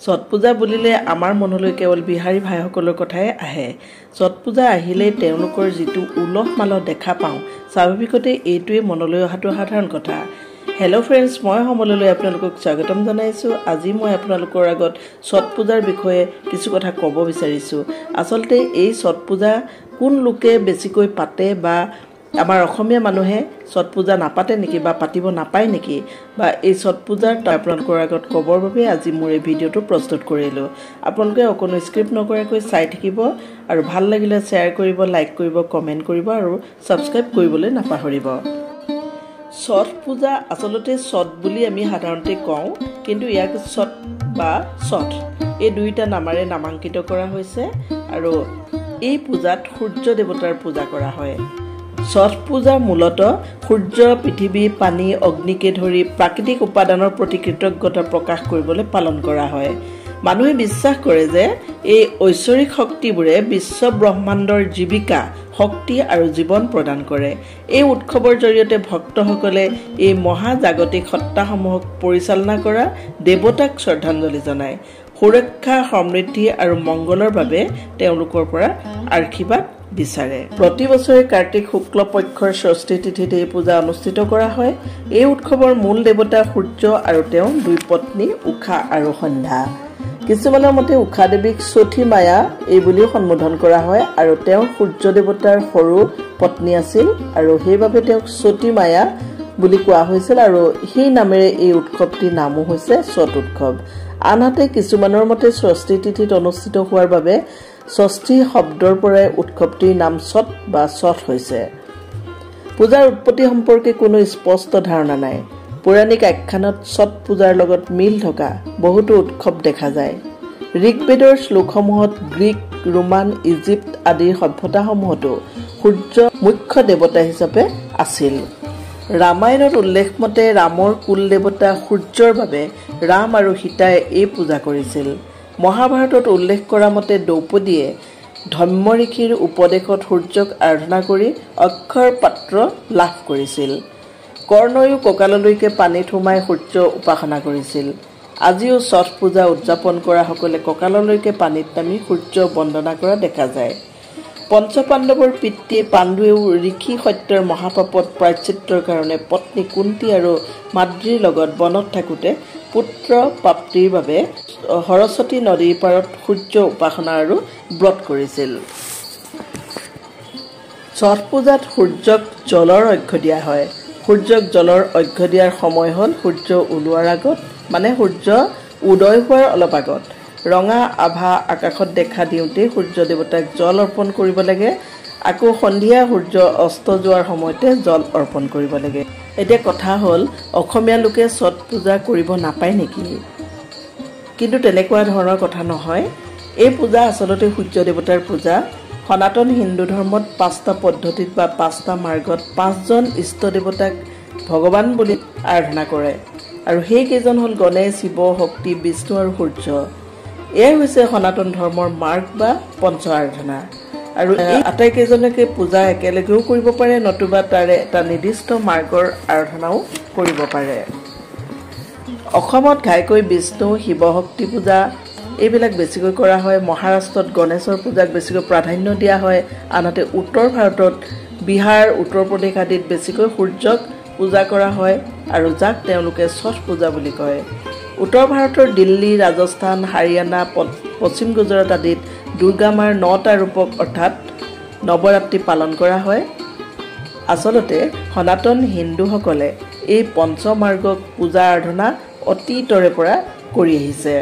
ছট পূজা বুলিলে আমাৰ মনলৈ কেৱল বিহাৰী ভাইসকলৰ কথাই আহে। ছট পূজা আহিলে তেওঁলোকৰ যিটো উলহ মালহ দেখা পাওঁ, স্বাভাৱিকতে এইটোৱে মনলৈ অহাটো সাধাৰণ কথা। হেল্ল' ফ্ৰেণ্ডছ, মই সমললৈ আপোনালোকক স্বাগতম জনাইছোঁ। আজি মই আপোনালোকৰ আগত ছট পূজাৰ বিষয়ে কিছু কথা ক'ব বিচাৰিছোঁ। আচলতে এই ছট পূজা কোন লোকে বেছিকৈ পাতে বা আমাৰ অসমীয়া মানুহে ছট পূজা নাপাতে নেকি বা পাতিব নাপায় নেকি, বা এই ছট পূজাৰ আপোনালোকৰ আগত ক'বৰ বাবে আজি মোৰ এই ভিডিঅ'টো প্ৰস্তুত কৰিলোঁ। আপোনালোকে অকণো স্ক্ৰিপ্ট নকৰাকৈ চাই থাকিব আৰু ভাল লাগিলে শ্বেয়াৰ কৰিব, লাইক কৰিব, কমেণ্ট কৰিব আৰু ছাবস্ক্ৰাইব কৰিবলৈ নাপাহৰিব। ছট পূজা আচলতে ছট বুলি আমি সাধাৰণতে কওঁ, কিন্তু ইয়াক ছট বা ছঠ এই দুয়োটা নামেৰে নামাংকিত কৰা হৈছে আৰু এই পূজাত সূৰ্য দেৱতাৰ পূজা কৰা হয়। ছট পূজা মূলতঃ সূৰ্য, পৃথিৱী, পানী, অগ্নিকে ধৰি প্ৰাকৃতিক উপাদানৰ প্ৰতি কৃতজ্ঞতা প্ৰকাশ কৰিবলৈ পালন কৰা হয়। মানুহে বিশ্বাস কৰে যে এই ঐশ্বৰিক শক্তিবোৰে বিশ্ব ব্ৰহ্মাণ্ডৰ জীৱিকা, শক্তি আৰু জীৱন প্ৰদান কৰে। এই উৎসৱৰ জৰিয়তে ভক্তসকলে এই মহাজাগতিক সত্তাসমূহক পৰিচালনা কৰা দেৱতাক শ্ৰদ্ধাঞ্জলি জনায়। সুৰক্ষা, সমৃদ্ধি আৰু মংগলৰ বাবে তেওঁলোকৰ পৰা আশীৰ্বাদ বিচাৰে। প্ৰতি বছৰে কাৰ্তিক শুক্ল পক্ষৰ ষষ্ঠী তিথিত এই পূজা অনুষ্ঠিত কৰা হয়। এই উৎসৱৰ মূল দেৱতা সূৰ্য আৰু তেওঁৰ দুই পত্নী উষা আৰু সন্ধ্যা। কিছুমানৰ মতে উষা দেৱীক চঠী মায়া এই বুলিও সম্বোধন কৰা হয় আৰু তেওঁ সূৰ্য দেৱতাৰ সৰু পত্নী আছিল আৰু সেইবাবে তেওঁক চঠী মায়া বুলি কোৱা হৈছিল আৰু সেই নামেৰে এই উৎসৱটিৰ নামো হৈছে ছট উৎসৱ। আনহাতে কিছুমানৰ মতে ষষ্ঠী তিথিত অনুষ্ঠিত হোৱাৰ বাবে ষষ্ঠী শব্দৰ পৰাই উৎসৱটিৰ নাম ছট বা ছঠ হৈছে। পূজাৰ উৎপত্তি সম্পৰ্কে কোনো স্পষ্ট ধাৰণা নাই। পৌৰাণিক আখ্যানত ছট পূজাৰ লগত মিল থকা বহুতো উৎসৱ দেখা যায়। ঋগ্বেদৰ শ্লোকসমূহত গ্ৰীক, ৰোমান, ইজিপ্ত আদিৰ সভ্যতাসমূহতো সূৰ্য মুখ্য দেৱতা হিচাপে আছিল। ৰামায়ণত উল্লেখ মতে ৰামৰ কুল দেৱতা সূৰ্যৰ বাবে ৰাম আৰু সীতাই এই পূজা কৰিছিল। মহাভাৰতত উল্লেখ কৰা মতে দ্ৰৌপদীয়ে ধম্ম ঋষিৰ উপদেশত সূৰ্যক আৰাধনা কৰি অক্ষৰ পাত্ৰ লাভ কৰিছিল। কৰ্ণয়ো কঁকাললৈকে পানীত সোমাই সূৰ্য উপাসনা কৰিছিল। আজিও ছট পূজা উদযাপন কৰা সকলে কঁকাললৈকে পানীত নামি সূৰ্য বন্দনা কৰা দেখা যায়। পঞ্চপাণ্ডৱৰ পিতৃ পাণ্ডুৱেও ঋষি সত্যৰ মহাপাপত প্ৰায়শ্চিত্তৰ কাৰণে পত্নী কুন্তি আৰু মাদ্ৰীৰ লগত বনত থাকোঁতে পুত্ৰ প্ৰাপ্তিৰ বাবে সৰস্বতী নদীৰ পাৰত সূৰ্য উপাসনা আৰু ব্ৰত কৰিছিল। ছট পূজাত সূৰ্যক জলৰ অৰ্ঘ্য দিয়া হয়। সূৰ্যক জলৰ অৰ্ঘ্য দিয়াৰ সময় হ'ল সূৰ্য ওলোৱাৰ আগত, মানে সূৰ্য উদয় হোৱাৰ অলপ আগত। ৰঙা আভা আকাশত দেখা দিওঁতে সূৰ্য দেৱতাক জল অৰ্পণ কৰিব লাগে। আকৌ সন্ধিয়া সূৰ্য অস্ত যোৱাৰ সময়তে জল অৰ্পণ কৰিব লাগে। এতিয়া কথা হ'ল, অসমীয়া লোকে ছট পূজা কৰিব নাপায় নেকি? কিন্তু তেনেকুৱা ধৰণৰ কথা নহয়। এই পূজা আচলতে সূৰ্য দেৱতাৰ পূজা। সনাতন হিন্দু ধৰ্মত 5টা পদ্ধতিত বা 5টা মাৰ্গত 5জন ইষ্ট দেৱতাক ভগৱান বুলি আৰাধনা কৰে আৰু সেইকেইজন হ'ল গণেশ, শিৱ, শক্তি, বিষ্ণু আৰু সূৰ্য। এয়াই হৈছে সনাতন ধৰ্মৰ মাৰ্গ বা পঞ্চ আৰাধনা। আৰু এই আটাইকেইজনকে পূজা একেলগেও কৰিব পাৰে, নতুবা তাৰে এটা নিৰ্দিষ্ট মাৰ্গৰ আৰাধনাও কৰিব পাৰে। অসমত ঘাইকৈ বিষ্ণু, শিৱ, শক্তি পূজা এইবিলাক বেছিকৈ কৰা হয়। মহাৰাষ্ট্ৰত গণেশৰ পূজাক বেছিকৈ প্ৰাধান্য দিয়া হয়। আনহাতে উত্তৰ ভাৰতত বিহাৰ, উত্তৰ প্ৰদেশ আদিত বেছিকৈ সূৰ্যক পূজা কৰা হয় আৰু যাক তেওঁলোকে ছট পূজা বুলি কয়। উত্তৰ ভাৰতৰ দিল্লী, ৰাজস্থান, হাৰিয়ানা, পশ্চিম গুজৰাট আদিত দুৰ্গা মাৰ 9টা ৰূপক অৰ্থাৎ নৱৰাত্ৰি পালন কৰা হয়। আচলতে সনাতন হিন্দুসকলে এই পঞ্চমাৰ্গক পূজা আৰাধনা অতীতৰে পৰা কৰি আহিছে,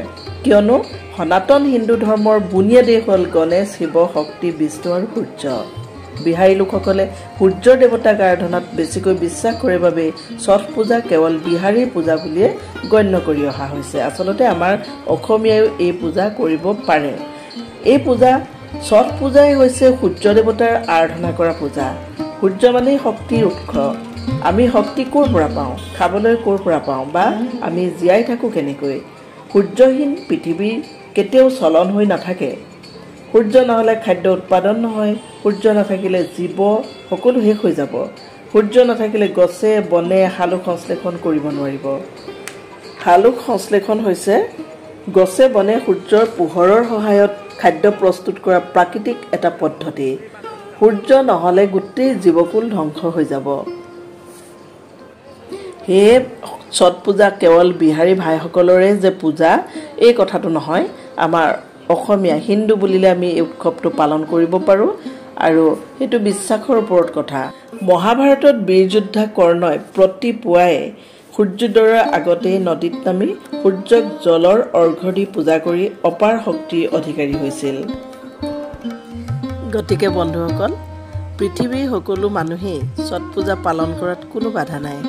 কিয়নো সনাতন হিন্দু ধৰ্মৰ বুনিয়াদী হ'ল গণেশ, শিৱ, শক্তি, বিষ্ণু আৰু সূৰ্য। বিহাৰী লোকসকলে সূৰ্যৰ দেৱতাক আৰাধনাত বেছিকৈ বিশ্বাস কৰে বাবে ছট পূজা কেৱল বিহাৰীৰ পূজা বুলিয়ে গণ্য কৰি অহা হৈছে। আচলতে আমাৰ অসমীয়ায়ো এই পূজা কৰিব পাৰে। এই পূজা ছট পূজাই হৈছে সূৰ্য দেৱতাৰ আৰাধনা কৰা পূজা। সূৰ্য মানেই শক্তিৰ উৎস। আমি শক্তি ক'ৰ পৰা পাওঁ, খাবলৈ ক'ৰ পৰা পাওঁ, বা আমি জীয়াই থাকোঁ কেনেকৈ? সূৰ্যহীন পৃথিৱী কেতিয়াও চলন হৈ নাথাকে। সূৰ্য নহ'লে খাদ্য উৎপাদন নহয়। সূৰ্য নাথাকিলে জীৱ সকলো শেষ হৈ যাব। সূৰ্য নাথাকিলে গছে বনে সালোক সংশ্লেষণ কৰিব নোৱাৰিব। সালোক সংশ্লেষণ হৈছে গছে বনে সূৰ্যৰ পোহৰৰ সহায়ত খাদ্য প্ৰস্তুত কৰা প্ৰাকৃতিক এটা পদ্ধতি। সূৰ্য নহ'লে গোটেই জীৱকুল ধ্বংস হৈ যাব। সেয়ে ছট পূজা কেৱল বিহাৰী ভাইসকলৰে যে পূজা এই কথাটো নহয়, আমাৰ অসমীয়া হিন্দু বুলিলে আমি এই উৎসৱটো পালন কৰিব পাৰোঁ আৰু সেইটো বিশ্বাসৰ ওপৰত কথা। মহাভাৰতত বীৰ যোদ্ধা কৰ্ণই প্ৰতি পুৱাই সূৰ্যোদয়ৰ আগতেই নদীত নামি সূৰ্যক জলৰ অৰ্ঘ্য দি পূজা কৰি অপাৰ শক্তিৰ অধিকাৰী হৈছিল। গতিকে বন্ধুসকল, পৃথিৱীৰ সকলো মানুহেই ছট পূজা পালন কৰাত কোনো বাধা নাই।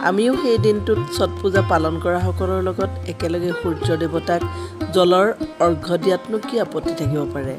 আমিও সেই দিনটোত ছট পূজা পালন কৰা সকলৰ লগত একেলগে সূৰ্য দেৱতাক জলৰ অৰ্ঘ্য দিয়াতনো কি আপত্তি থাকিব পাৰে।